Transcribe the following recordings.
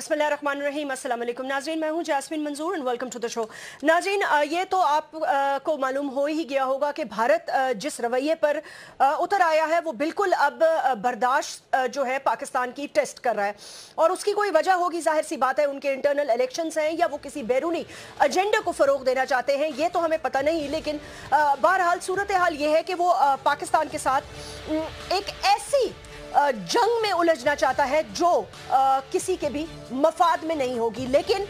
बिस्मिल्लाहिर्रहमानिर्रहीम। अस्सलाम वालेकुम नाज़रीन, मैं हूं Jasmeen Manzoor and welcome to the show. नाज़रीन, ये तो आपको मालूम हो ही गया होगा कि भारत जिस रवैये पर उतर आया है वो बिल्कुल अब बर्दाश्त जो है पाकिस्तान की टेस्ट कर रहा है, और उसकी कोई वजह होगी, जाहिर सी बात है, उनके इंटरनल इलेक्शंस हैं या वो किसी बैरूनी एजेंडे को फ़रोग देना चाहते हैं, ये तो हमें पता नहीं। लेकिन बहरहाल सूरत हाल ये है कि वो पाकिस्तान के साथ एक ऐसी जंग में उलझना चाहता है जो किसी के भी मफाद में नहीं होगी। लेकिन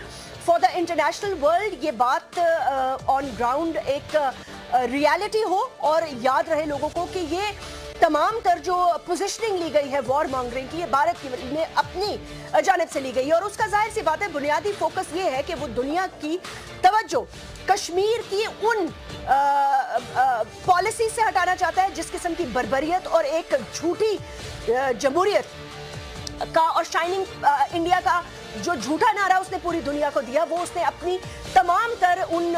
फॉर द इंटरनेशनल वर्ल्ड ये बात ऑन ग्राउंड एक रियलिटी हो, और याद रहे लोगों को कि ये तमाम तर जो पोजिशनिंग ली गई है वॉर मॉन्गरिंग की, ये भारत की ने अपनी जानिब से ली गई है, और उसका जाहिर सी बात है बुनियादी फोकस ये है कि वो दुनिया की तवज्जो कश्मीर की उन पॉलिसी से हटाना चाहता है जिस किस्म की बर्बरियत और एक झूठी जमहूरियत का और शाइनिंग इंडिया का जो झूठा नारा उसने पूरी दुनिया को दिया, वो उसने अपनी तमाम तर उन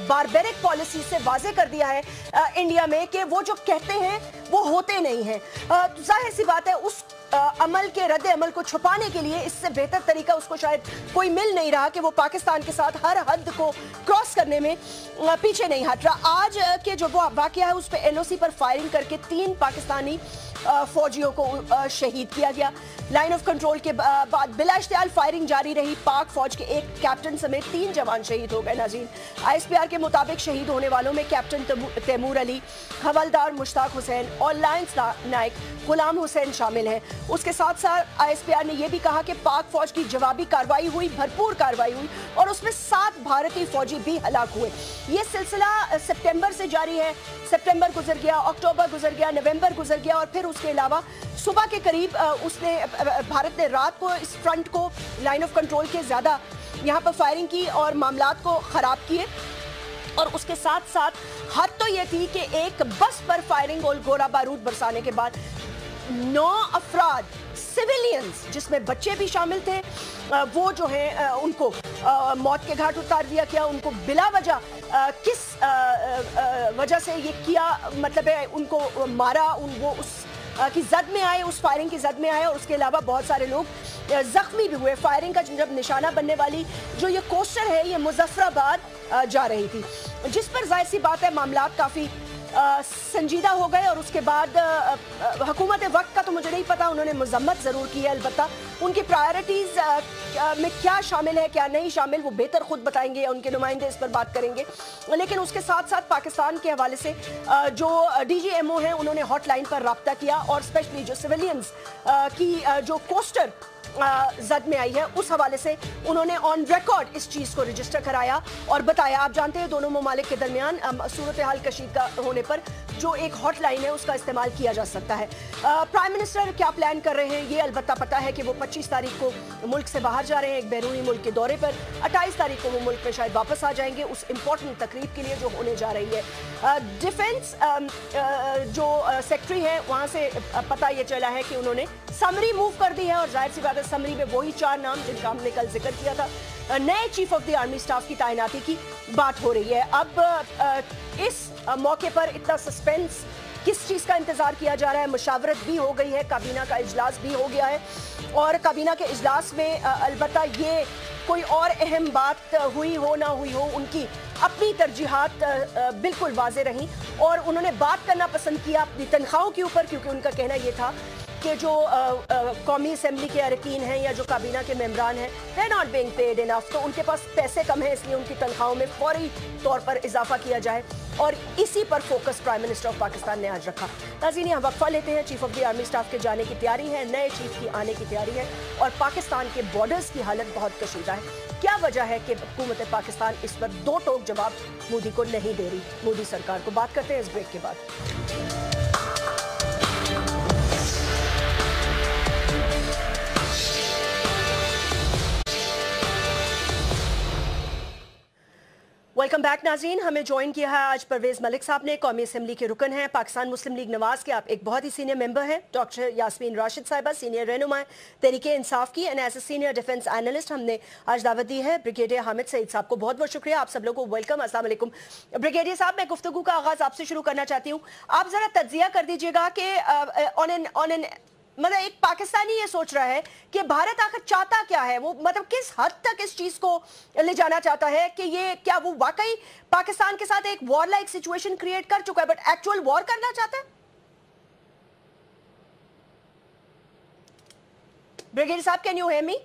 बारबेरिक पॉलिसी से वाजे कर दिया है इंडिया में कि वो जो कहते हैं वो होते नहीं हैं। जाहिर सी बात है उस अमल के रद्द अमल को छुपाने के लिए इससे बेहतर तरीका उसको शायद कोई मिल नहीं रहा कि वो पाकिस्तान के साथ हर हद को क्रॉस करने में पीछे नहीं हट रहा। आज के जो वो वाकया है उस पर एनओसी पर फायरिंग करके 3 पाकिस्तानी फौजियों को शहीद किया गया। लाइन ऑफ कंट्रोल के बाद बिला इश्तियाल फायरिंग जारी रही। पाक फौज के एक कैप्टन समेत 3 जवान शहीद हो गए। नाज़रीन, आईएसपीआर के मुताबिक शहीद होने वालों में कैप्टन तैमूर अली, हवलदार मुश्ताक हुसैन और लायंस नायक गुलाम हुसैन शामिल हैं। उसके साथ साथ आईएसपीआर ने यह भी कहा कि पाक फौज की जवाबी कार्रवाई हुई, भरपूर कार्रवाई हुई, और उसमें 7 भारतीय फौजी भी हलाक हुए। ये सिलसिला सितंबर से जारी है। सितंबर गुजर गया, अक्टूबर गुजर गया, नवंबर गुजर गया, और फिर उसके अलावा सुबह के करीब भारत ने रात को इस फ्रंट को लाइन ऑफ कंट्रोल के ज्यादा यहाँ पर फायरिंग की और मामलात को खराब किए। और उसके साथ साथ हद तो ये थी कि एक बस पर फायरिंग और गोला बारूद बरसाने के बाद 9 अफराद सिविलियंस जिसमें बच्चे भी शामिल थे वो जो है उनको मौत के घाट उतार दिया गया। उनको बिला वजह किस वजह से ये किया, मतलब है उनको मारा, वो उस की जद में आए, उस फायरिंग की जद में आए, और उसके अलावा बहुत सारे लोग जख्मी भी हुए। फायरिंग का जब निशाना बनने वाली जो ये कोस्टर है ये मुजफ्फराबाद जा रही थी, जिस पर जाहिर सी बात है मामलात काफ़ी संजीदा हो गए। और उसके बाद हुकूमत वक्त का तो मुझे नहीं पता, उन्होंने मजम्मत ज़रूर की है, अलबत्ता उनकी प्रायोरिटीज़ में क्या शामिल है क्या नहीं शामिल वो बेहतर खुद बताएंगे या उनके नुमाइंदे इस पर बात करेंगे। लेकिन उसके साथ साथ पाकिस्तान के हवाले से जो DGMO हैं उन्होंने हॉटलाइन पर रब्ता किया, और स्पेशली जो सिविलियंस की जो कोस्टर जद में आई है उस हवाले से उन्होंने ऑन रिकॉर्ड इस चीज़ को रजिस्टर कराया और बताया। आप जानते हैं दोनों ममालिक के दरमियान सूरत हाल कशीदा होने पर जो एक हॉटलाइन है उसका इस्तेमाल किया जा सकता है। प्राइम मिनिस्टर क्या प्लान कर रहे हैं ये अलबत्ता पता है कि वो 25 तारीख को मुल्क से बाहर जा रहे हैं एक बैरूनी मुल्क के दौरे पर। 28 तारीख को वो मुल्क में शायद वापस आ जाएंगे उस इम्पोर्टेंट तकरीब के लिए जो होने जा रही है। डिफेंस जो सेक्रेटरी है वहाँ से पता ये चला है कि उन्होंने समरी मूव कर दी है, और जाहिर सी बात है समरी में वही 4 नाम जिनका हमने कल जिक्र किया था, नए chief of the army staff की तैनाती की बात हो रही है। अब इस मौके पर इतना सस्पेंस किस चीज़ का इंतजार किया जा रहा है? मुशावरत भी हो गई है, काबीना का इजलास भी हो गया है, और काबीना के इजलास में अलबत्ता ये कोई और अहम बात हुई हो ना हुई हो, उनकी अपनी तरजीहात बिल्कुल वाज़े रहीं, और उन्होंने बात करना पसंद किया अपनी तनख्वाहों के ऊपर, क्योंकि उनका कहना ये था कि जो कौमी असेंबली के अरकान हैं या जो काबीना के मेंबरान हैं they not being paid enough, तो उनके पास पैसे कम हैं, इसलिए उनकी तनख्वाहों में फौरी तौर पर इजाफा किया जाए, और इसी पर focus prime minister of Pakistan ने आज रखा। नाज़रीन, यहाँ वक्फा लेते हैं। Chief of the army staff के जाने की तैयारी है, नए चीफ की आने की तैयारी है, और पाकिस्तान के बॉर्डर्स की हालत बहुत कशीदा है। क्या वजह है कि हुकूमत पाकिस्तान इस पर 2 टोक जवाब मोदी को नहीं दे रही, मोदी सरकार को? बात करते हैं इस ब्रेक के बाद। वेलकम बैक नाज़रीन, हमें ज्वाइन किया है आज परवेज़ मलिक साहब ने, कौमी असेंबली के रुकन हैं, पाकिस्तान मुस्लिम लीग नवाज के आप एक बहुत ही सीनियर मेंबर हैं। डॉक्टर यास्मीन राशिद साहिबा, सीनियर रहनुमा तहरीक इंसाफ की, and as a senior defence analyst हमने आज दावत दी है ब्रिगेडियर हामिद सईद साहब को। बहुत बहुत शुक्रिया, आप सब लोगों को वेलकम। अस्सलाम वालेकुम ब्रिगेडियर साहब, मैं गुफ्तगू का आगाज़ आपसे शुरू करना चाहती हूँ। आप ज़रा तज्जिया कर दीजिएगा कि ऑन एन मतलब एक पाकिस्तानी ये सोच रहा है कि भारत आखिर चाहता क्या है, वो मतलब किस हद तक इस चीज को ले जाना चाहता है, कि ये क्या वो वाकई पाकिस्तान के साथ एक वॉर लाइक सिचुएशन क्रिएट कर चुका है बट एक्चुअल वॉर करना चाहता है? ब्रिगेडियर साहब, can you hear me?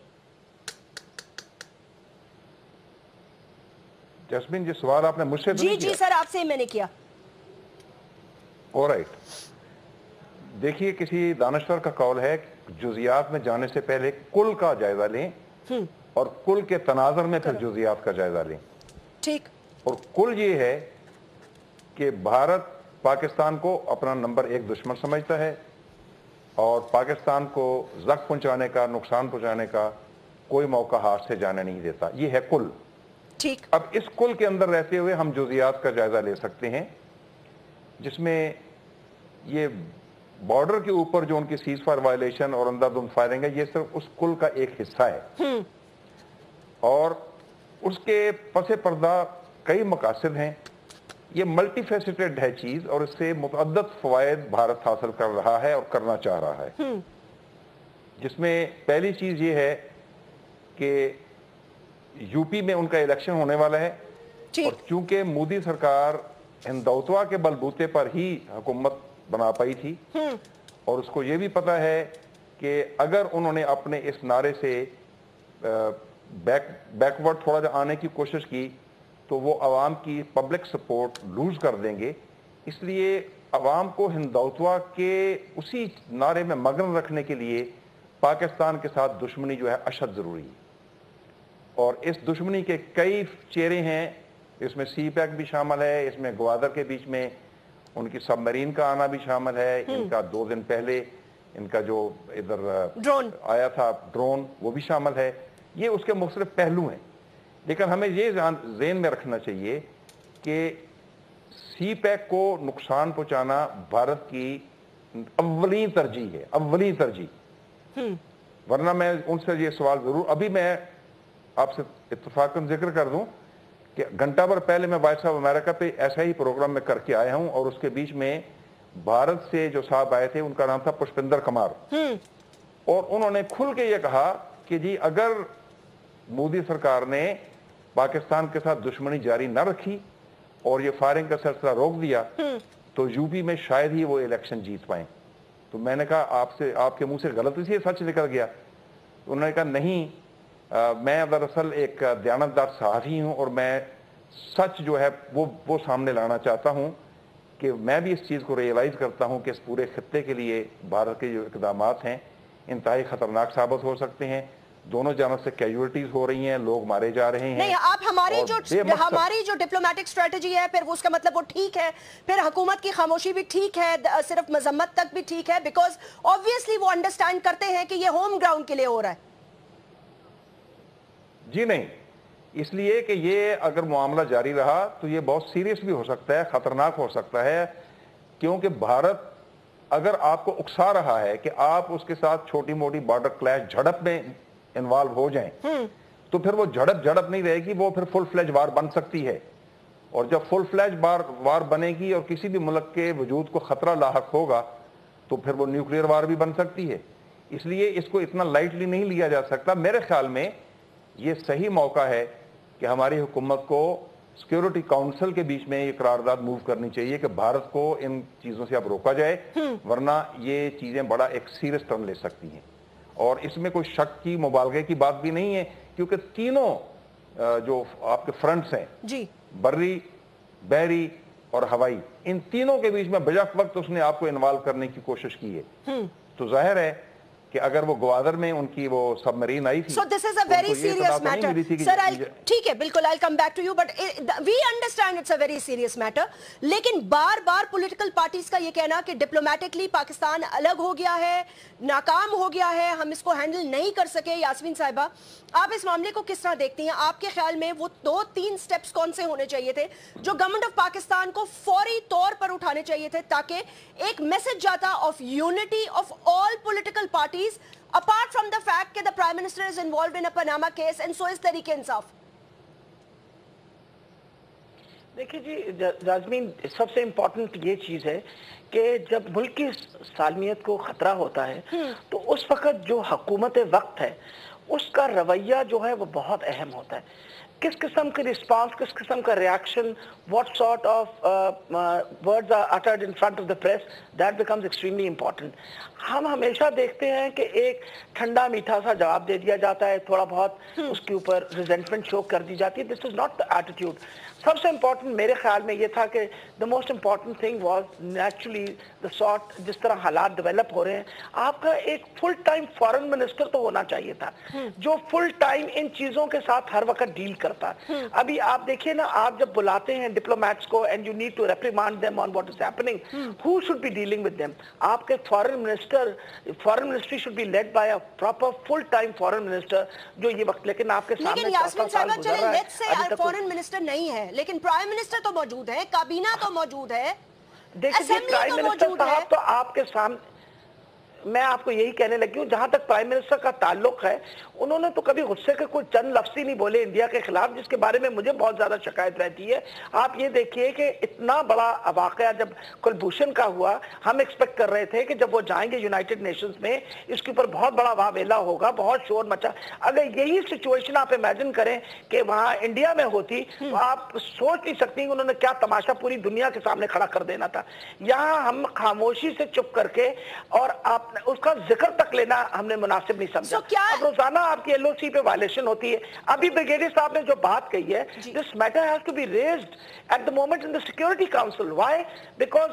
Jasmine, ji सवाल आपने मुझसे जी जी सर, आपसे ही मैंने किया। ऑलराइट, देखिए किसी दानश्वर का कौल है जुजियात में जाने से पहले कुल का जायजा लें और कुल के तनाजर में फिर जुजियात का जायजा लें। ठीक। और कुल ये है कि भारत पाकिस्तान को अपना नंबर 1 दुश्मन समझता है और पाकिस्तान को जख्म पहुंचाने का, नुकसान पहुंचाने का कोई मौका हाथ से जाने नहीं देता। ये है कुल। ठीक। अब इस कुल के अंदर रहते हुए हम जुजियात का जायजा ले सकते हैं, जिसमें ये बॉर्डर के ऊपर जो उनकी सीज फायर वायलेशन और अंधाधुंध फायरिंग है, ये सिर्फ उस कुल का एक हिस्सा है और उसके पसे पर्दा कई मकासद हैं। ये मल्टी फेसिटेड है चीज और इससे मुतअद्दद फवायद भारत हासिल कर रहा है और करना चाह रहा है। जिसमें पहली चीज ये है कि यूपी में उनका इलेक्शन होने वाला है और चूंकि मोदी सरकार हिंदौतवा के बलबूते पर ही हुकूमत बना पाई थी और उसको ये भी पता है कि अगर उन्होंने अपने इस नारे से बैकवर्ड थोड़ा सा आने की कोशिश की तो वो अवाम की पब्लिक सपोर्ट लूज कर देंगे। इसलिए अवाम को हिंदौतवा के उसी नारे में मगन रखने के लिए पाकिस्तान के साथ दुश्मनी जो है अशद जरूरी है और इस दुश्मनी के कई चेहरे हैं। इसमें सी पैक भी शामिल है, इसमें ग्वादर के बीच में उनकी सबमरीन का आना भी शामिल है, इनका 2 दिन पहले इनका जो इधर ड्रोन आया था ड्रोन, वो भी शामिल है। ये उसके मुख्तलिफ पहलू हैं, लेकिन हमें ये ज़हन में रखना चाहिए कि सी पैक को नुकसान पहुंचाना भारत की अव्वली तरजीह है, अव्वली तरजीह। वरना मैं उनसे ये सवाल जरूर, अभी मैं आपसे इत्तफाकन जिक्र कर दूं कि घंटा भर पहले मैं वॉइस ऑफ अमेरिका पे ऐसा ही प्रोग्राम में करके आया हूं और उसके बीच में भारत से जो साहब आए थे उनका नाम था पुष्पिंदर कुमार और उन्होंने खुल के ये कहा कि जी अगर मोदी सरकार ने पाकिस्तान के साथ दुश्मनी जारी न रखी और ये फायरिंग का सिलसिला रोक दिया तो यूपी में शायद ही वो इलेक्शन जीत पाए। तो मैंने कहा आपसे, आपके मुंह से गलती से सच निकल गया। तो उन्होंने कहा नहीं, मैं दरअसल एक दयानतदार सहाफ़ी हूं और मैं सच जो है वो सामने लाना चाहता हूं कि मैं भी इस चीज़ को रियलाइज़ करता हूं कि इस पूरे खत्ते के लिए भारत के जो इक़दाम हैं इंतहाई ख़तरनाक साबित हो सकते हैं। दोनों जानब से कैजुअलिटीज हो रही हैं, लोग मारे जा रहे हैं। नहीं, आप हमारी जो डिप्लोमेटिक स्ट्रेटजी है फिर उसका मतलब वो ठीक है, फिर हुकूमत की खामोशी भी ठीक है, सिर्फ मजम्मत तक भी ठीक है, बिकॉज ऑब्वियसली वो अंडरस्टैंड करते हैं कि ये होम ग्राउंड के लिए हो रहा है। जी नहीं, इसलिए कि ये अगर मामला जारी रहा तो ये बहुत सीरियस भी हो सकता है, खतरनाक हो सकता है, क्योंकि भारत अगर आपको उकसा रहा है कि आप उसके साथ छोटी मोटी बॉर्डर क्लैश झड़प में इन्वॉल्व हो जाएं तो फिर वो झड़प नहीं रहेगी, वो फिर फुल फ्लैज वार बन सकती है। और जब फुल फ्लैज वार बनेगी और किसी भी मुल्क के वजूद को खतरा लाहक होगा तो फिर वो न्यूक्लियर वार भी बन सकती है। इसलिए इसको इतना लाइटली नहीं लिया जा सकता। मेरे ख्याल में ये सही मौका है कि हमारी हुकूमत को सिक्योरिटी काउंसिल के बीच में ये करारदाद मूव करनी चाहिए कि भारत को इन चीजों से अब रोका जाए, वरना ये चीजें बड़ा एक सीरियस टर्न ले सकती हैं। और इसमें कोई शक की मुबालगे की बात भी नहीं है, क्योंकि तीनों जो आपके फ्रंट्स हैं जी, बर्री, बहरी और हवाई, इन तीनों के बीच में बजट वक्त उसने आपको इन्वॉल्व करने की कोशिश की है। तो जाहिर है कि अगर वो ग्वादर में उनकी वो सबमरीन आई थी, so this is a very serious matter sir, ठीक है, बिल्कुल I'll come back to you, but we understand it's a very serious matter। लेकिन बार बार पॉलिटिकल पार्टीज का ये कहना कि डिप्लोमेटिकली पाकिस्तान अलग हो गया है, नाकाम हो गया है, हम इसको हैंडल नहीं कर सके। यास्मीन साहिबा, आप इस मामले को किस तरह देखती हैं? आपके ख्याल में वो 2-3 स्टेप्स कौन से होने चाहिए थे जो गवर्नमेंट ऑफ पाकिस्तान को फौरी तौर पर उठाने चाहिए थे ताकि एक मैसेज जाता of unity of all political parties apart from the fact that the Prime Minister is involved in a Panama case and so is Tehreek-e-Insaf? देखिए जी जाजमीन, सबसे इम्पोर्टेंट ये चीज़ है कि जब मुल्क की सालमियत को ख़तरा होता है तो उस वक़्त जो हुकूमत वक्त है उसका रवैया जो है वो बहुत अहम होता है। किस किस्म की रिस्पांस, किस किस्म का reaction, what sort of words are uttered in front of the press, that becomes extremely important. हम हमेशा देखते हैं कि एक ठंडा मीठा सा जवाब दे दिया जाता है, थोड़ा बहुत उसके ऊपर रिजेंटमेंट शो कर दी जाती है। This is not the attitude. सबसे इम्पोर्टेंट मेरे ख्याल में ये था कि the most important thing was naturally the sort, जिस तरह हालात डेवलप हो रहे हैं, आपका एक फुल टाइम फॉरेन मिनिस्टर तो होना चाहिए था जो फुल टाइम इन चीजों के साथ हर वक्त डील करता। अभी आप देखिए ना, आप जब बुलाते हैं डिप्लोमेट्स को and you need to reprimand them on what is happening, who should be dealing with them? आपके foreign ministry should be led by a proper full time foreign minister जो ये वक्त, लेकिन आपके सामने लेकिन यास्मीन साहब, चलें लेट्स से फॉरेन मिनिस्टर नहीं है लेकिन प्राइम मिनिस्टर तो मौजूद है, काबीना तो मौजूद है, देखिए प्राइम मिनिस्टर साहब तो आपके सामने, मैं आपको यही कहने लगी हूँ, जहां तक प्राइम मिनिस्टर का ताल्लुक है उन्होंने तो कभी गुस्से के कोई चंद लफ्ज़ ही नहीं बोले इंडिया के खिलाफ, जिसके बारे में मुझे बहुत ज्यादा शिकायत रहती है। आप ये देखिए कि इतना बड़ा वाकया जब कुलभूषण का हुआ, हम एक्सपेक्ट कर रहे थे कि जब वो जाएंगे यूनाइटेड नेशंस में इसके ऊपर बहुत बड़ा वावेला होगा, बहुत शोर मचा। अगर यही सिचुएशन आप इमेजिन करें कि वहां इंडिया में होती तो आप सोच नहीं सकती कि उन्होंने क्या तमाशा पूरी दुनिया के सामने खड़ा कर देना था। यहाँ हम खामोशी से चुप करके और आप उसका जिक्र तक लेना हमने मुनासिब नहीं समझा। अब रोजाना आपकी एलओसी पे वायलेशन होती है। अभी ब्रिगेडियर साहब ने जो बात कही है, this matter has to be raised at the moment in the security council. Why? Because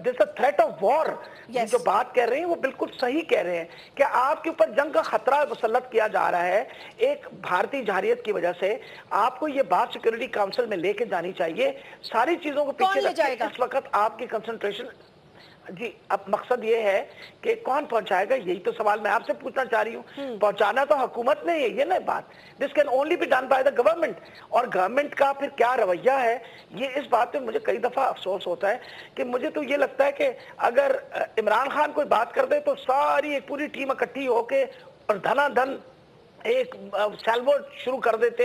this a threat of war. जो बात कह रहे हैं वो बिल्कुल सही कह रहे हैं कि आपके ऊपर जंग का खतरा मुसल्लत किया जा रहा है एक भारतीय जारियत की वजह से। आपको ये बात सिक्योरिटी काउंसिल में लेके जानी चाहिए, सारी चीजों को पीछे रखिए। इस वक्त आपकी कंसंट्रेशन जी, अब मकसद ये है कि कौन पहुंचाएगा, यही तो सवाल मैं आपसे पूछना चाह रही हूँ। पहुंचाना तो हुकूमत ने है, ये ना बात। This can only be done by the government. और गवर्नमेंट का फिर क्या रवैया है, ये इस बात पे मुझे कई दफा अफसोस होता है कि मुझे तो ये लगता है कि अगर इमरान खान कोई बात कर दे तो सारी एक पूरी टीम इकट्ठी होके और धनाधन एक सैल्वो शुरू कर देते।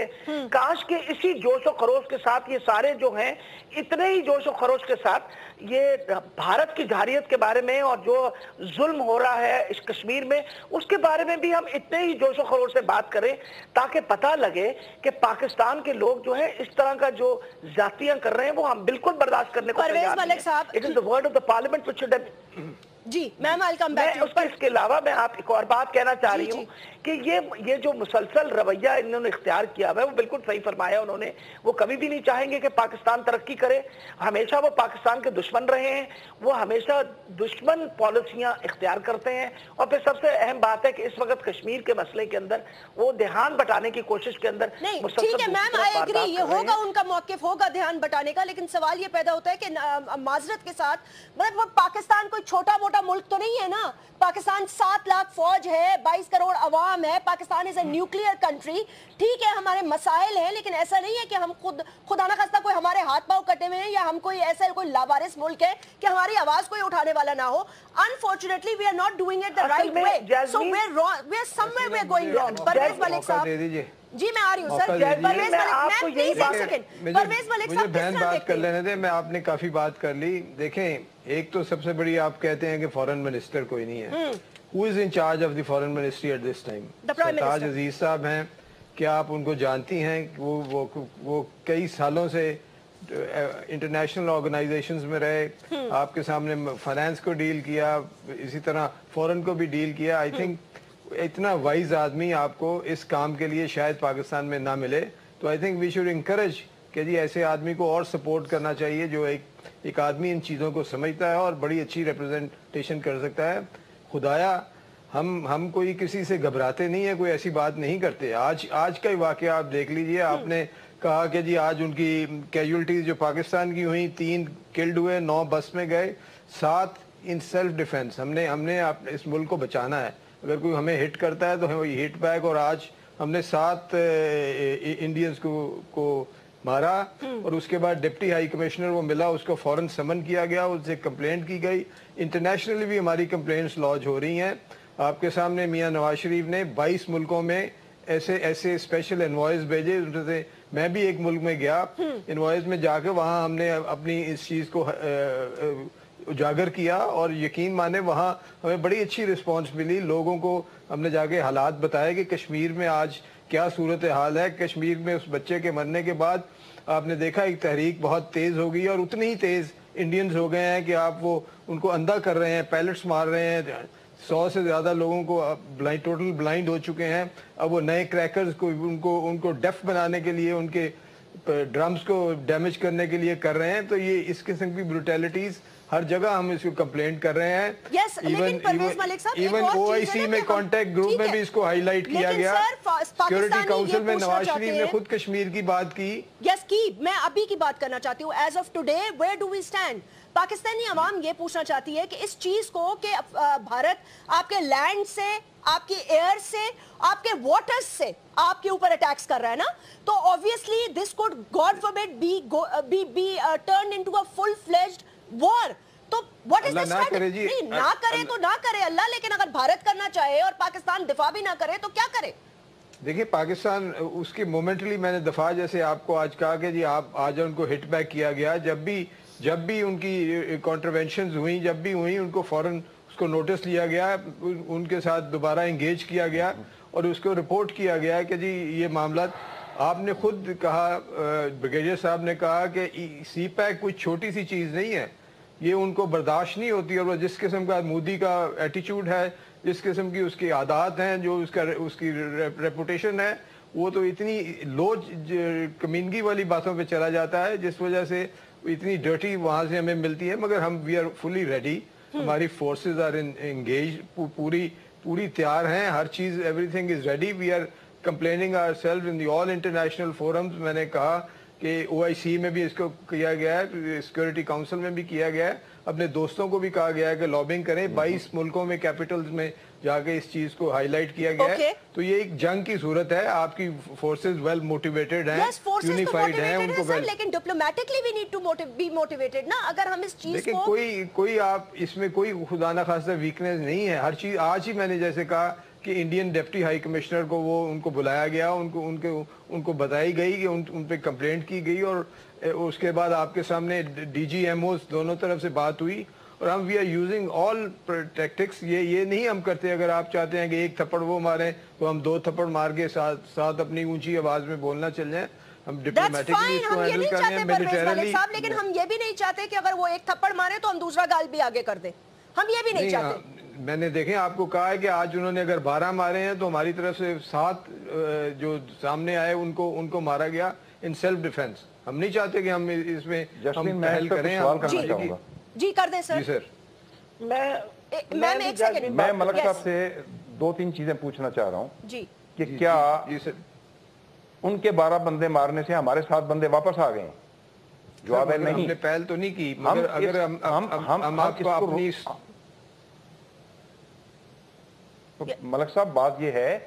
काश के इसी जोश और खरोश के साथ ये सारे जो हैं, इतने ही जोश और खरोश के साथ ये भारत की जारियत के बारे में और जो जुल्म हो रहा है इस कश्मीर में, उसके बारे में भी हम इतने ही जोश और खरोश से बात करें ताकि पता लगे कि पाकिस्तान के लोग जो है इस तरह का जो जातियां कर रहे हैं वो हम बिल्कुल बर्दाश्त करने को तैयार नहीं हैं। It is the word of the parliament which should have. जी ma'am, I will come back to. इसके अलावा मैं आप एक और बात कहना चाह रही हूँ कि ये जो मुसलसल रवैया इन्होंने इख्तियार किया हुआ है वो बिल्कुल सही फरमाया उन्होंने। वो कभी भी नहीं चाहेंगे कि पाकिस्तान तरक्की करे, हमेशा वो पाकिस्तान के दुश्मन रहे हैं, वो हमेशा दुश्मन पॉलिसियां इख्तियार करते हैं। और फिर सबसे अहम बात है कि इस वक्त कश्मीर के मसले के अंदर वो ध्यान बटाने की कोशिश के अंदर, ठीक है मैम, आई एग्री, ये होगा, उनका मौकिफ होगा ध्यान बटाने का, लेकिन सवाल ये पैदा होता है कि माजरत के साथ, मतलब पाकिस्तान कोई छोटा मोटा मुल्क तो नहीं है ना। पाकिस्तान 7 लाख फौज है, 22 करोड़ अवाम है, Pakistan is a nuclear country. ठीक है हमारे मसाइल हैं, लेकिन ऐसा नहीं है कि हम खुदा ना खास्ता कोई हमारे हाथ पांव कटे हुए हैं या हम कोई ऐसा कोई लावारिस मुल्क है कि हमारी आवाज कोई उठाने वाला ना हो। Unfortunately we are not doing it the right way, so we are somewhere we are going wrong. Parvez Malik साहब, जी मैं आ रही हूँ सर। परवेज मलिक साहब, बहन बात कर लेने दे, मैं आपने काफी बात कर ली। देखें, एक तो सबसे बड़ी आप कहते हैं कि फॉरेन मिनिस्टर कोई नहीं है। Who is in charge of the foreign ministry at this time? Sartaj Aziz साहब हैं। क्या आप उनको जानती हैं? वो कई सालों से इंटरनेशनल ऑर्गेनाइजेशंस में रहे, आपके सामने फाइनेंस को डील किया, इसी तरह फॉरेन को भी डील किया। आई थिंक इतना वाइज आदमी आपको इस काम के लिए शायद पाकिस्तान में ना मिले। तो I think we should encourage कि जी ऐसे आदमी को और सपोर्ट करना चाहिए जो एक आदमी इन चीज़ों को समझता है और बड़ी अच्छी रिप्रेजेंटेशन कर सकता है। खुदाया हम कोई किसी से घबराते नहीं है, कोई ऐसी बात नहीं करते। आज का ही वाकया आप देख लीजिए। आपने कहा कि जी आज उनकी कैजुअलिटीज जो पाकिस्तान की हुई, 3 किल्ड हुए, 9 बस में गए, 7 इन सेल्फ डिफेंस। हमने इस मुल्क को बचाना है। अगर कोई हमें हिट करता है तो हमें हिट बैक। और आज हमने 7 इंडियंस को मारा और उसके बाद डिप्टी हाई कमिश्नर वो मिला, उसको फौरन समन किया गया, उससे कंप्लेंट की गई। इंटरनेशनली भी हमारी कंप्लेंट्स लॉन्च हो रही हैं। आपके सामने मियां नवाज शरीफ ने 22 मुल्कों में ऐसे स्पेशल इनवॉइस भेजे। उनसे मैं भी एक मुल्क में गया, इनवॉइस में जाकर वहाँ हमने अपनी इस चीज़ को उजागर किया और यकीन माने वहाँ हमें बड़ी अच्छी रिस्पांस मिली। लोगों को हमने जाके हालात बताए कि कश्मीर में आज क्या सूरत हाल है। कश्मीर में उस बच्चे के मरने के बाद आपने देखा एक तहरीक बहुत तेज़ हो गई और उतनी ही तेज़ इंडियंस हो गए हैं कि आप वो उनको अंधा कर रहे हैं, पैलेट्स मार रहे हैं। 100 से ज़्यादा लोगों को टोटल ब्लाइंड हो चुके हैं। अब वो नए क्रैकर्स को उनको डेफ बनाने के लिए, उनके ड्रम्स को डैमेज करने के लिए कर रहे हैं। तो ये इस किस्म की ब्रूटैलिटीज़ हर जगह हम इसको कंप्लेंट कर रहे हैं। इवन OIC में कॉन्टेक्ट ग्रुप में भी इसको हाईलाइट किया गया। सिक्योरिटी काउंसिल में नवाज शरीफ ने खुद कश्मीर की बात की। मैं अभी की बात करना चाहती हूँ। As of today where do we stand? Pakistani अवाम ये पूछना चाहती है कि इस चीज को कि भारत आपके लैंड से, आपकी एयर से, आपके वाटर्स से आपके ऊपर अटैक्स कर रहा है ना, तो obviously this could God forbid be turn into a full fledged war. तो व्हाट इज द स्ट्रेटजी? नहीं, ना करे तो ना करे अल्लाह, लेकिन अगर भारत करना चाहे और पाकिस्तान दिफा भी ना करे तो क्या करे? देखिए, पाकिस्तान उसकी मोमेंटली मैंने दफा जैसे आपको आज कहा कि जी आप आज उनको हिट बैक किया गया। जब भी उनकी कॉन्ट्रवेंशंस हुई, जब भी हुई, उनको फौरन उसको नोटिस लिया गया, उनके साथ दोबारा इंगेज किया गया और उसको रिपोर्ट किया गया कि जी ये मामला। आपने खुद कहा, ब्रिगेडियर साहब ने कहा कि CPAC कोई छोटी सी चीज़ नहीं है, ये उनको बर्दाश्त नहीं होती। और वो जिस किस्म का मोदी का एटीट्यूड है, जिस किस्म की उसकी आदत हैं, जो उसकी रेपुटेशन है, वो तो इतनी लो कमीनगी वाली बातों पे चला जाता है जिस वजह से इतनी डर्टी वहाँ से हमें मिलती है। मगर हम वी आर फुली रेडी, हमारी फोर्सेस आर एंगेज, पूरी तैयार हैं, हर चीज़, everything is ready. We are complaining ourselves in the all international forums. मैंने कहा कि OIC में भी इसको किया गया है, सिक्योरिटी काउंसिल में भी किया गया है, अपने दोस्तों को भी कहा गया है कि लॉबिंग करें। 22 मुल्कों में, कैपिटल्स में जाके इस चीज को हाईलाइट किया गया है। तो ये एक जंग की सूरत है। आपकी फोर्सेस वेल मोटिवेटेड हैं, यूनिफाइड हैं, उनको लेकिन diplomatically we need to be motivated ना। अगर हम इस चीज को, कोई आप इसमें कोई खुदा ना खास्ता वीकनेस नहीं है। हर चीज आज ही मैंने जैसे कहा कि इंडियन डिप्टी हाई कमिश्नर को उनको बुलाया गया, उनको बताई गई कि उन पे कंप्लेंट की गई और उसके बाद आपके सामने DG-MOs दोनों तरफ से बात हुई और हम we are using all tactics. ये नहीं हम करते। अगर आप चाहते हैं कि एक थप्पड़ वो मारें तो हम 2 थप्पड़ मार के साथ अपनी ऊंची आवाज में बोलना चल जाए। हम डिप्लोमेटिकली इसको हैंडल कर रहे हैं, मिलिटरीली। लेकिन हम ये भी नहीं चाहते कि अगर वो एक थप्पड़ मारे तो हम दूसरा गाल भी आगे कर दें। हम ये भी नहीं चाहते। मैंने देखें, आपको कहा है कि आज उन्होंने अगर 12 मारे हैं तो हमारी तरफ से 7 जो सामने आए उनको मारा गया इन सेल्फ डिफेंस। हम नहीं चाहते कि हम इसमें हम पहल करें। जी कर दें सर। जी सर। मैं मलक साहब से 2-3 चीजें पूछना चाह रहा हूँ जी कि क्या उनके 12 बंदे मारने से हमारे 7 बंदे वापस आ गए? जवाब है नहीं। हमने पहल तो नहीं की, मगर अगर हम आपको अपनी मलक साहब, बात यह है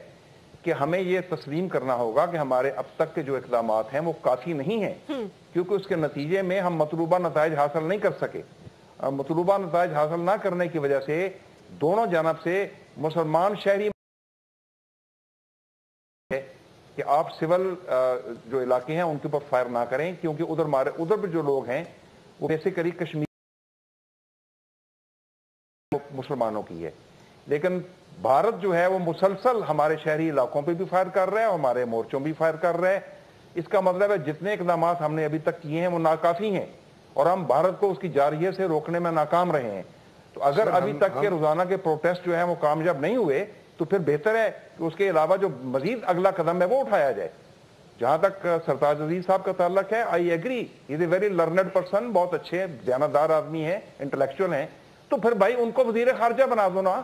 कि हमें यह तस्लीम करना होगा कि हमारे अब तक के जो इक़दाम हैं वो काफ़ी नहीं हैं, क्योंकि उसके नतीजे में हम मतलूबा नताइज हासिल नहीं कर सके। मतलूबा नताइज हासिल ना करने की वजह से दोनों जानब से मुसलमान शहरी कि आप सिविल जो इलाके हैं उनके ऊपर फायर ना करें, क्योंकि उधर पर जो लोग हैं वो बेसिकली कश्मीर मुसलमानों की है। लेकिन भारत जो है वो मुसलसल हमारे शहरी इलाकों पे भी फायर कर रहा है और हमारे मोर्चों भी फायर कर रहा है। इसका मतलब है जितने इकदाम हमने अभी तक किए हैं वो नाकाफी हैं और हम भारत को उसकी जारियत से रोकने में नाकाम रहे हैं। तो अगर अभी तक के रोजाना के प्रोटेस्ट जो है वो कामयाब नहीं हुए तो फिर बेहतर है कि उसके अलावा जो मजीद अगला कदम है वो उठाया जाए। जहां तक सरताज अजीज साहब का ताल्लुक है, I agree, is a very learned person, बहुत अच्छे दयानतदार आदमी है, इंटेलेक्चुअल है। तो फिर भाई उनको वजीर खारजा बना दो ना।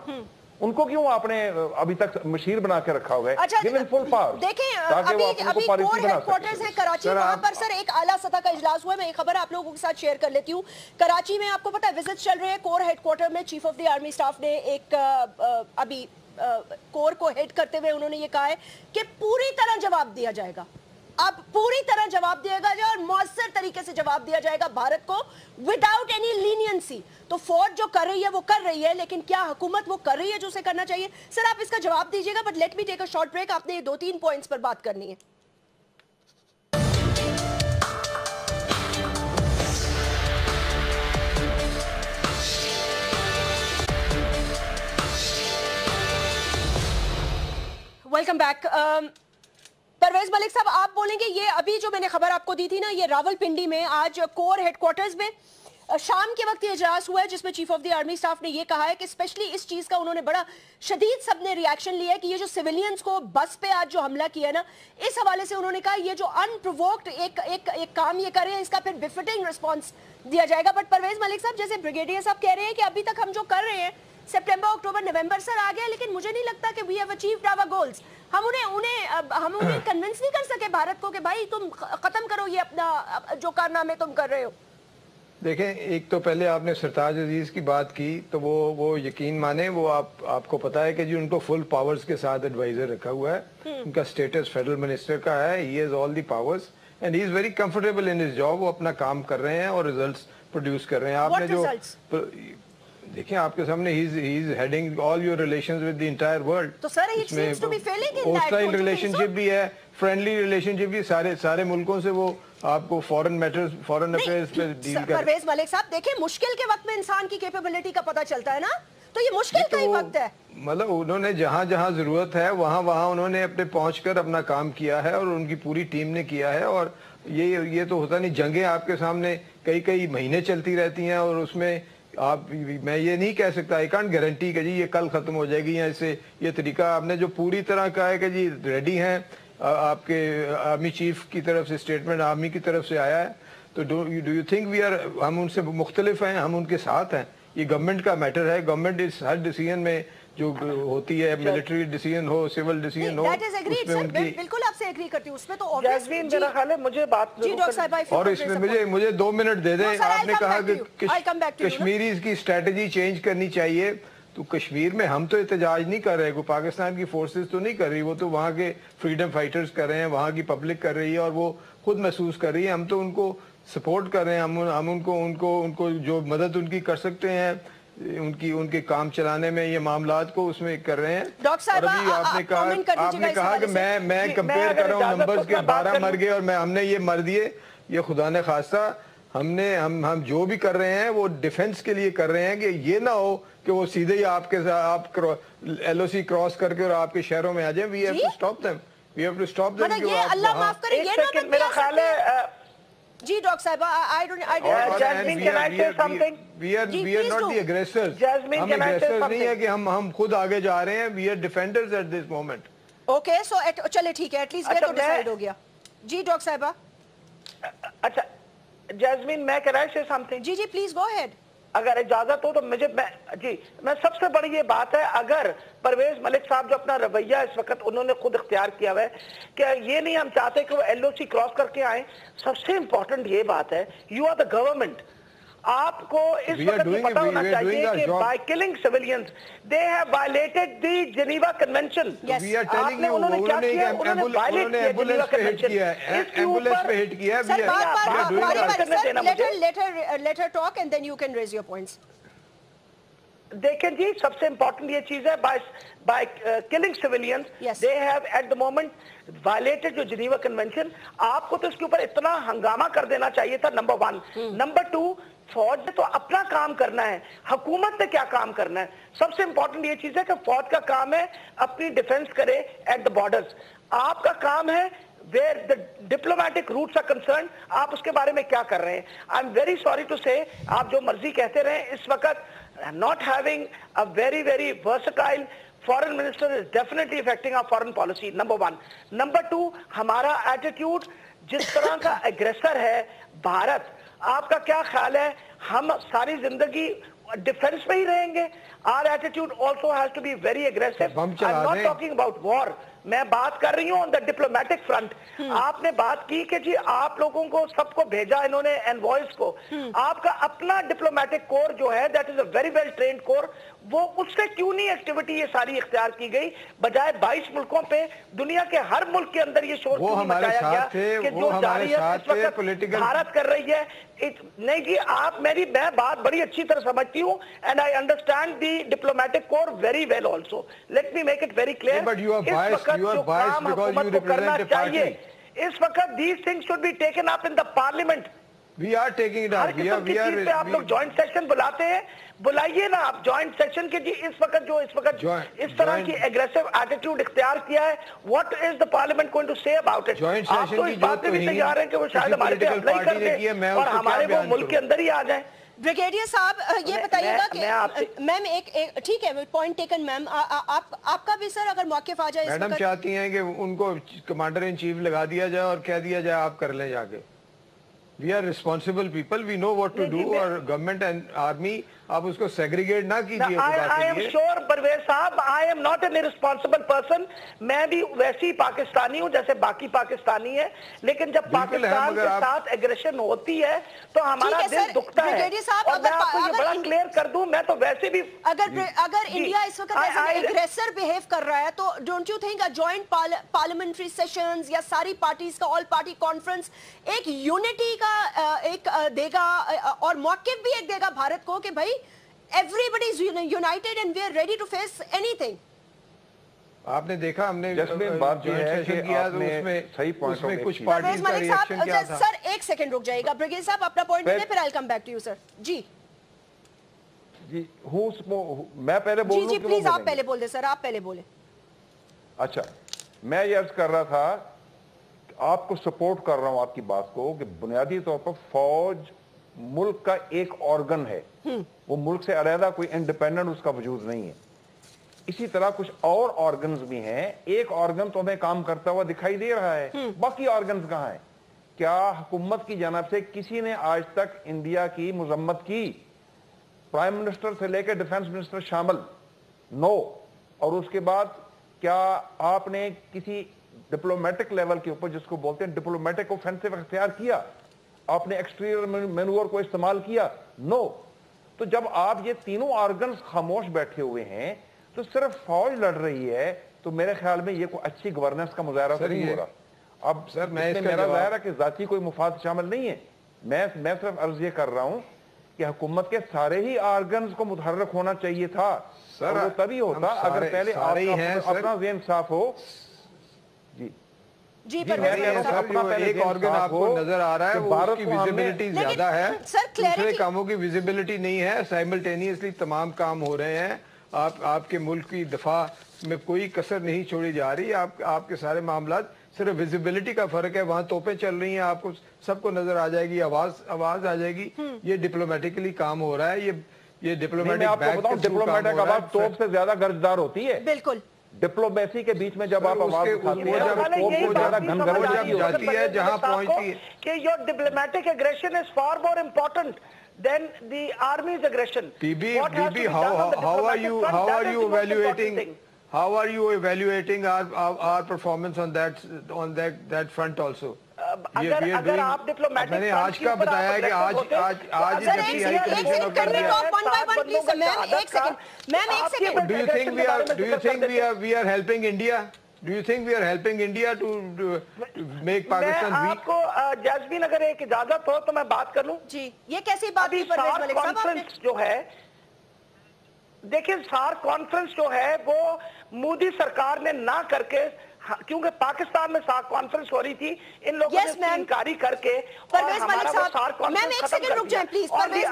उनको क्यों आपने अभी तक मशीर बना के रखा हुआ है? अच्छा, फुल पावर। देखें, अभी कोर हेडक्वार्टर्स है कराची, वहां पर सर एक आला सतह का इजलास हुआ है। मैं एक खबर आप लोगों के साथ शेयर कर लेती हूँ। कराची में आपको पता है विजिट चल रहे हैं कोर हेडक्वार्टर में। Chief of the army staff ने एक अभी कोर को हेड करते हुए उन्होंने ये कहा है कि पूरी तरह जवाब दिया जाएगा। اب پوری طرح جواب دیا جائے اور مؤثر طریقے سے جواب دیا جائے گا بھارت کو وداؤٹ اینی لینینسی. تو فوج جو کر رہی ہے وہ کر رہی ہے, لیکن کیا حکومت وہ کر رہی ہے جو اسے کرنا چاہیے؟ سر آپ اس کا جواب دیجیے گا, but let me take a short break. آپ نے یہ 2-3 پوائنٹس پر بات کرنی ہے. Welcome back. پرویز ملک صاحب آپ بولیں گے, یہ ابھی جو میں نے خبر آپ کو دی تھی نا, یہ راول پنڈی میں آج کور ہیڈ کوارٹرز میں شام کے وقت یہ اجلاس ہوا ہے جس میں chief of the army staff نے یہ کہا ہے کہ اسپیشلی اس چیز کا انہوں نے بڑا شدید سب نے ریاکشن لیا ہے کہ یہ جو سیولینز کو بس پہ آج جو حملہ کیا ہے نا, اس حوالے سے انہوں نے کہا یہ جو انپرووکڈ ایک کام یہ کر رہے ہیں اس کا پھر بفٹنگ رسپانس دیا جائے گا. بٹ پرویز ملک صاحب جیسے بریگیڈیئر صاحب کہہ رہے ہیں کہ ابھی تک ہم جو کر رہے ہیں سپٹمبر اکتوبر نومبر سر آ گیا, لیکن مجھے نہیں لگتا کہ we have achieved our goals. ہم انہیں کنونس نہیں کر سکے بھارت کو کہ بھائی تم ختم کرو یہ اپنا جو کارنامے تم کر رہے ہو. دیکھیں, ایک تو پہلے آپ نے سرتاج عزیز کی بات کی تو وہ یقین مانیں, وہ آپ کو پتا ہے کہ جی ان کو فل پاورز کے ساتھ ایڈوائزر رکھا ہوا ہے. ان کا سٹیٹس فیڈرل منسٹر کا ہے, he has all the powers and he is very comfortable in his job. وہ اپنا کام کر رہے ہیں اور ریزلٹس پروڈیوس کر رہے ہیں. آپ نے جو دیکھیں آپ کے سامنے he is heading all your relations with the entire world. تو سر it seems to be failing in that. hostile relationship بھی ہے, friendly relationship بھی, سارے ملکوں سے وہ آپ کو فورن میٹرز فورن افیئرز پہ ڈیل کر. پرویز ملک صاحب دیکھیں, مشکل کے وقت میں انسان کی کیپیبلٹی کا پتہ چلتا ہے نا, تو یہ مشکل کا ہی وقت ہے. مطلب انہوں نے جہاں ضرورت ہے وہاں انہوں نے اپنے پہنچ کر اپنا کام کیا ہے اور ان کی پوری ٹیم نے کیا ہے. اور یہ تو ہوتا نہیں, جنگیں آپ کے سامنے کئی مہینے چلتی رہتی ہیں اور اس میں میں یہ نہیں کہہ سکتا, I can't guarantee کہ جی یہ کل ختم ہو جائے گی یا اسے یہ طریقہ. آپ نے جو پوری طرح کہا ہے کہ جی ریڈی ہیں, آپ کے آرمی چیف کی طرف سے اسٹیٹمنٹ آرمی کی طرف سے آیا ہے, تو ڈو یو تھنک ہم ان سے مختلف ہیں؟ ہم ان کے ساتھ ہیں. یہ گورنمنٹ کا میٹر ہے. گورنمنٹ اس ہر ڈیسیژن میں جو ہوتی ہے, ملٹری ڈیسیژن ہو, سول ڈیسیژن ہو, بالکل آپ سے ایگری کرتی ہوں اس میں. تو جیسمین میرا خیال ہے مجھے بات اور اس میں مجھے 2 منٹ دے دیں. آپ نے کہا کہ کشمیریز کی اسٹریٹجی چینج کرنی چاہیے. تو کشمیر میں ہم تو احتجاج نہیں کر رہے, کوئی پاکستان کی فورسز تو نہیں کر رہی, وہ تو وہاں کے فریڈم فائٹرز کر رہے ہیں, وہاں کی پبلک کر رہی ہے اور وہ خود محسوس کر رہی ہے. ہم تو ان کو سپورٹ کر رہے ہیں, ہم ان کو جو مدد ان کی کر سکتے ہیں ان کے کام چلانے میں, یہ معاملات کو اس میں کر رہے ہیں. اور ابھی آپ نے کہا کہ میں کمپیئر کر رہا ہوں نمبرز کے, 12 مر گئے اور ہم نے یہ مر دیے. یہ خدا نے خواستہ ہم جو بھی کر رہے ہیں وہ ڈیفنس کے لیے کر رہے ہیں کہ یہ نہ ہو کہ وہ سیدھے ہی آپ ایل او سی کراس کر کے اور آپ کے شہروں میں آ جائیں. We have to stop them, we have to stop them. اللہ معاف کرے, یہ نہ میرا خیال ہے. جی ڈاکٹر صاحب, I don't Jasmine, can I say something? We are not the aggressors. Jasmine, ہم can I say aggressors something? نہیں ہے کہ ہم خود آگے جا رہے ہیں. We are defenders at this moment. Okay, so چلے ٹھیک ہے, ایٹ لیسٹ یہ تو ڈیسائیڈ ہو گیا. جی ڈاکٹر صاحبہ. اچھا جیسمین, میں can I say something? جی پلیز گو ہیڈ. اگر اجازت ہو تو میں سب سے بڑی یہ بات ہے, اگر پرویز ملک صاحب جو اپنا رویہ اس وقت انہوں نے خود اختیار کیا ہوا ہے کہ یہ نہیں ہم چاہتے کہ وہ ایل او سی کراس کر کے آئیں. سب سے امپورٹنٹ یہ بات ہے, یو آر دا گورنمنٹ. آپ کو اس وقت یہ پتا ہونا چاہیے کہ by killing civilians they have violated the Geneva Convention. آپ نے انہوں نے کیا کیا, انہوں نے violate کیا Geneva Convention. ایمبولینس پہ ہٹ کیا ہے. Let her talk and then you can raise your points. دیکھیں جی, سب سے امپورٹنٹ یہ چیز ہے, by killing civilians they have at the moment violated جو Geneva Convention. آپ کو تو اس کے اوپر اتنا ہنگامہ کر دینا چاہیے تھا, نمبر 1. نمبر 2, فوج نے تو اپنا کام کرنا ہے, حکومت نے کیا کام کرنا ہے. سب سے امپورٹنٹ یہ چیز ہے کہ فوج کا کام ہے اپنی ڈیفنس کرے ایٹ دا بارڈرز. آپ کا کام ہے where the diplomatic routes are concerned, آپ اس کے بارے میں کیا کر رہے ہیں. I'm very sorry to say, آپ جو مرضی کہتے رہے, اس وقت not having a very versatile foreign minister is definitely affecting our foreign policy, number 1. Number 2, ہمارا attitude جس طرح کا aggressor ہے بھارت, آپ کا کیا خیال ہے ہم ساری زندگی ڈیفنس میں ہی رہیں گے؟ Our attitude also has to be very aggressive. I'm not talking about war. मैं बात कर रही हूँ ऑन द डिप्लोमेटिक फ्रंट। आपने बात की कि जी आप लोगों को सबको भेजा इन्होंने एनवॉयस को, आपका अपना डिप्लोमेटिक कोर जो है that is a very well trained corps, वो उससे क्यों नहीं एक्टिविटी ये सारी इख्तियार की गई, बजाय 22 मुल्कों पे दुनिया के हर मुल्क के अंदर ये शोर क्यों नहीं मचाया गया कि जो जारी है इस वक्त भारत कर रही है। नहीं जी, आप मैं बात बड़ी अच्छी तरह समझती हूँ and I understand the diplomatic core very well also. Let me make it very clear, इस वक्त जो काम हुकूमत को करना चाहिए, इस वक्त these things should be taken up in the parliament. We are taking it up. आप लोग जॉइंट सेशन बुलाते हैं, बुलाइए ना आप जॉइंट सेशन के जी। इस वक्त इस तरह की एग्रेसिव एटीट्यूड इख्तियार किया है, what is the parliament going to say about it? आप तो इस बात पे भी तैयार हैं कि वो शायद हमारे पे अप्लाई कर दे और हमारे वो मुल्क के अंदर ही आ जाए। ब्रिगेडियर साहब ये बताइएगा कि मैम एक ठीक है, पॉइंट टेकन मैम, आपका भी सर अगर मौके आ जाए। मैडम चाहती हैं कि उनको कमांडर इन चीफ लगा दिया जाए और कह दिया जाए आप कर लें जाके। We are responsible people. We know what to do. और गवर्नमेंट एंड आर्मी आप उसको सेग्रीगेट ना कीजिए। I am sure परवेज साहब, I am not an irresponsible person. मैं भी वैसी पाकिस्तानी हूँ जैसे बाकी पाकिस्तानी है, लेकिन जब पाकिस्तान के साथ एग्रेशन होती है तो हमारा दिल दुखता है। और मैं आपको ये बड़ा क्लियर कर दूं, मैं तो वैसे भी अगर इंडिया इस वक्त एग्रेसर बिहेव कर रहा है तो don't you think joint parliamentary sessions या सारी पार्टीज का ऑल पार्टी कॉन्फ्रेंस एक यूनिटी का एक देगा और मौक़िफ़ भी एक देगा भारत को कि भाई everybody is united and we are ready to face anything। आपने देखा हमने जैसे बात जो है कि आपने सही पॉइंट में कुछ पार्टीज का रिएक्शन क्या था। सर एक सेकंड रुक जाइएगा, ब्रिगेडियर साहब अपना पॉइंट ले, फिर I will come back to you sir. जी मैं पहले बोल दूं? जी प्लीज आप पहले बोल दे सर, आप पहले बोले। अच्छा, मैं ये अर्ज कर रहा था, आपको सपोर्ट कर रहा हूं आपकी बात को कि बुनियादी तौर पर फौज मुल्क का एक ऑर्गन है, वो मुल्क से अलहदा कोई इंडिपेंडेंट उसका वजूद नहीं है। इसी तरह कुछ और ऑर्गन्स भी हैं, एक ऑर्गन तो हमें काम करता हुआ दिखाई दे रहा है, बाकी ऑर्गन्स कहां हैं? क्या हुकूमत की जानिब से किसी ने आज तक इंडिया की मजम्मत की? प्राइम मिनिस्टर से लेकर डिफेंस मिनिस्टर शामिल, नो। और उसके बाद क्या आपने किसी डिप्लोमेटिक लेवल के ऊपर, जिसको बोलते हैं डिप्लोमेटिक ऑफेंसिव, अख्तियार किया? आपने एक्सटीरियर मैनूवर को इस्तेमाल किया? नो। तो जब आप ये तीनों ऑर्गन्स खामोश बैठे हुए हैं तो सिर्फ फौज लड़ रही है, तो मेरे ख्याल में ये कोई अच्छी गवर्नेंस का मुजाहरा तो नहीं हो रहा। अब सर मैं मेरा ज़ाहिर है कि जाती कोई मुफाद शामिल नहीं है, मैं सिर्फ अर्ज ये कर रहा हूं कि हुकूमत के सारे ही ऑर्गन्स को मुतहर्रिक होना चाहिए था सर। वो तभी होता अगर पहले अपना ज़हन साफ हो। जी एक ऑर्गन आपको नजर आ रहा है, उसकी विजिबिलिटी ज्यादा है, दूसरे कामों की विजिबिलिटी नहीं है, साइमल्टेनियसली तमाम काम हो रहे हैं। आपके मुल्क की दफा में कोई कसर नहीं छोड़ी जा रही। आपके सारे मामला सिर्फ विजिबिलिटी का फर्क है, वहां तोपें चल रही हैं, आपको सबको नजर आ जाएगी, आवाज आ जाएगी। ये डिप्लोमेटिकली काम हो रहा है। ये डिप्लोमेटिक आवाज तोप से ज्यादा गर्जदार होती है। बिल्कुल, डिप्लोमेसी के बीच में जब आप आवाज उठाते हैं, जाती है जहां पहुंचती है कि your diplomatic aggression is far more important than the army's aggression. PB, how are you evaluating our performance on that front also? अगर आप डिप्लोमेटिक, मैंने आज का बताया कि आज Do you think we are helping India? Do you think we are helping India to make Pakistan weak? आपको jasmine अगर एक इजाजत हो तो मैं बात कर लूं। जी, ये कैसी बात है? कॉन्फ्रेंस जो है, देखिए सार कॉन्फ्रेंस जो है वो मोदी सरकार ने ना करके, क्योंकि पाकिस्तान में सार कॉन्फ्रेंस हो रही थी, इन लोगों ने इनकारी करके परवेज मलिक साहब, मैम एक सेकंड रुक जाएं प्लीज। परवेज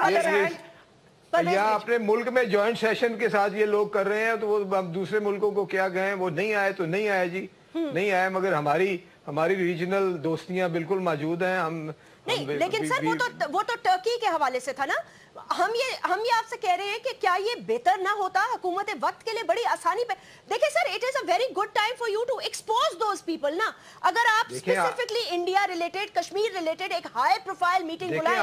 यहाँ अपने मुल्क में जॉइंट सेशन के साथ ये लोग कर रहे हैं, तो वो दूसरे मुल्कों को क्या कहें? वो नहीं आए तो नहीं आए जी, नहीं आए, मगर हमारी रीजनल दोस्तियां बिल्कुल मौजूद हैं। हम नहीं, लेकिन सर वो तो टर्की के हवाले से था ना। हम ये आपसे कह रहे हैं कि क्या ये बेहतर ना होता? हुकूमत वक्त के लिए बड़ी आसानी पे, देखिए sir, it is a very good time for you to expose those people ना। अगर आप specifically India related, Kashmir related एक हाई प्रोफाइल मीटिंग बुलाएं।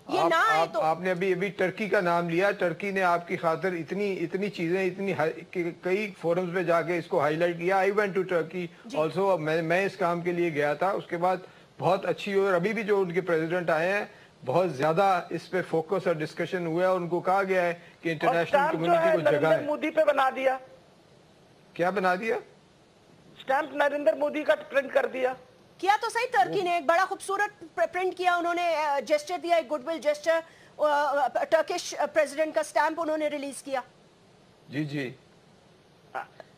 یہ نہ آئے تو آپ نے ابھی ٹرکی کا نام لیا. ٹرکی نے آپ کی خاطر اتنی چیزیں کئی فورمز پہ جا کے اس کو ہائی لائٹ کیا. I went to Turkey also. میں اس کام کے لیے گیا تھا. اس کے بعد بہت اچھی اور ابھی بھی جو ان کے پریزیڈنٹ آئے ہیں بہت زیادہ اس پہ فوکس اور ڈسکشن ہوا ہے. اور ان کو کہا گیا ہے کہ انٹرنیشنل کمیونٹی کو جگہ ہے. مودی پہ بنا دیا. کیا بنا دیا؟ اسٹیمپ نریندر مودی کا پرنٹ کر دیا. کیا تو صحیح. ترکی نے ایک بڑا خوبصورت پرنٹ کیا. انہوں نے جیسچر دیا, ایک good will gesture. Turkish president کا سٹیمپ انہوں نے ریلیز کیا. جی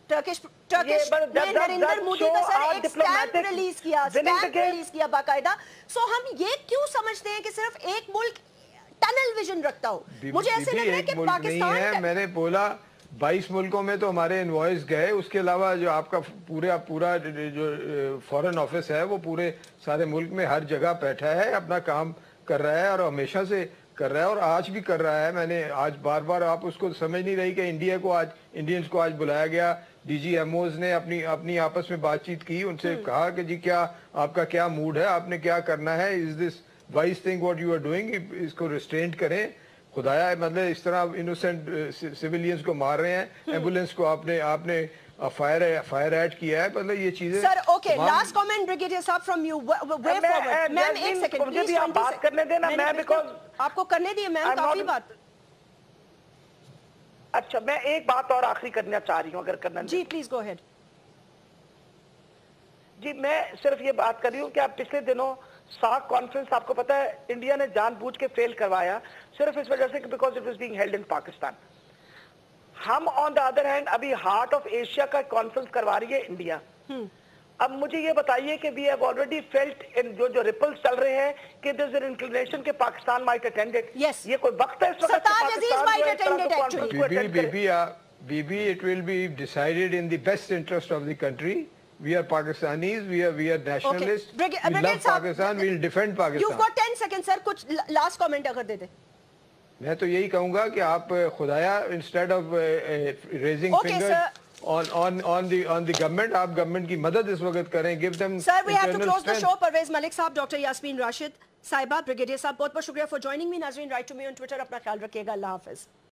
ٹرکش نریندر مودی کا سر ایک سٹیمپ ریلیز کیا باقاعدہ. سو ہم یہ کیوں سمجھتے ہیں کہ صرف ایک ملک ٹنل ویژن رکھتا ہو؟ مجھے ایسے لگ رہا ہے کہ پاکستان, میں نے بولا 22 ملکوں میں تو ہمارے انوائس گئے. اس کے علاوہ جو آپ کا پورا جو فورن آفس ہے وہ پورے سارے ملک میں ہر جگہ بیٹھا ہے, اپنا کام کر رہا ہے اور ہمیشہ سے کر رہا ہے اور آج بھی کر رہا ہے. میں نے آج بار آپ اس کو سمجھ نہیں رہی کہ انڈینز کو آج بلایا گیا. ڈی جی ایم اوز نے اپنی آپس میں بات چیت کی. ان سے کہا کہ جی کیا آپ کا کیا موڈ ہے, آپ نے کیا کرنا ہے, is this wise thing what you are doing, اس کو ریسٹرینٹ کریں. خدایا مطلب اس طرح انوسنٹ سویلینز کو مار رہے ہیں. ایمبولینس کو آپ نے فائر ایٹ کیا ہے. مطلب یہ چیزیں sir okay. Last comment brigadier صاحب from you. Way forward. Ma'am ایک سیکنڈ پلیز. مجھے بات کرنے دینا. میں بیکاز آپ کو کرنے دیے میم, کافی بات. اچھا میں ایک بات اور آخری کرنا چاہ رہی ہوں اگر کرنا. جی پلیز گو ہیڈ. جی میں صرف یہ بات کر رہی ہوں کہ آپ پچھلے دنوں ساک کانفرنس آپ کو پتا ہے انڈیا نے جان بوجھ کے فیل کروایا صرف اس وجہ سے کہ because it was being held in Pakistan. ہم آن دا ادر ہینڈ ابھی ہارٹ آف ایشیا کا کانفرنس کروا رہی ہے انڈیا. اب مجھے یہ بتائیے کہ we have already felt in جو ریپلز چل رہے ہیں کہ دیر از این انکلینیشن کہ پاکستان مائٹ اٹینڈ اٹ. یہ کوئی وقت ہے اس وقت Sartaj Aziz might attend it actually. Be it will be decided in the best interest of the country. We are Pakistanis, we are nationalists. We love Pakistan, we will defend Pakistan. You've got 10 seconds sir. کچھ last comment اگر دے دیں. میں تو یہی کہوں گا کہ آپ خدایا instead of raising fingers on the government, آپ government کی مدد اس وقت کریں. Give them Sir, we have to close the show. Pervez ملک صاحب, ڈاکٹر یاسمین راشد صاحبہ, بریگیڈیئر صاحب بہت بہت شکریہ for joining me. ناظرین write to me on Twitter. اپنا خیال رکھیے گا. اللہ حافظ.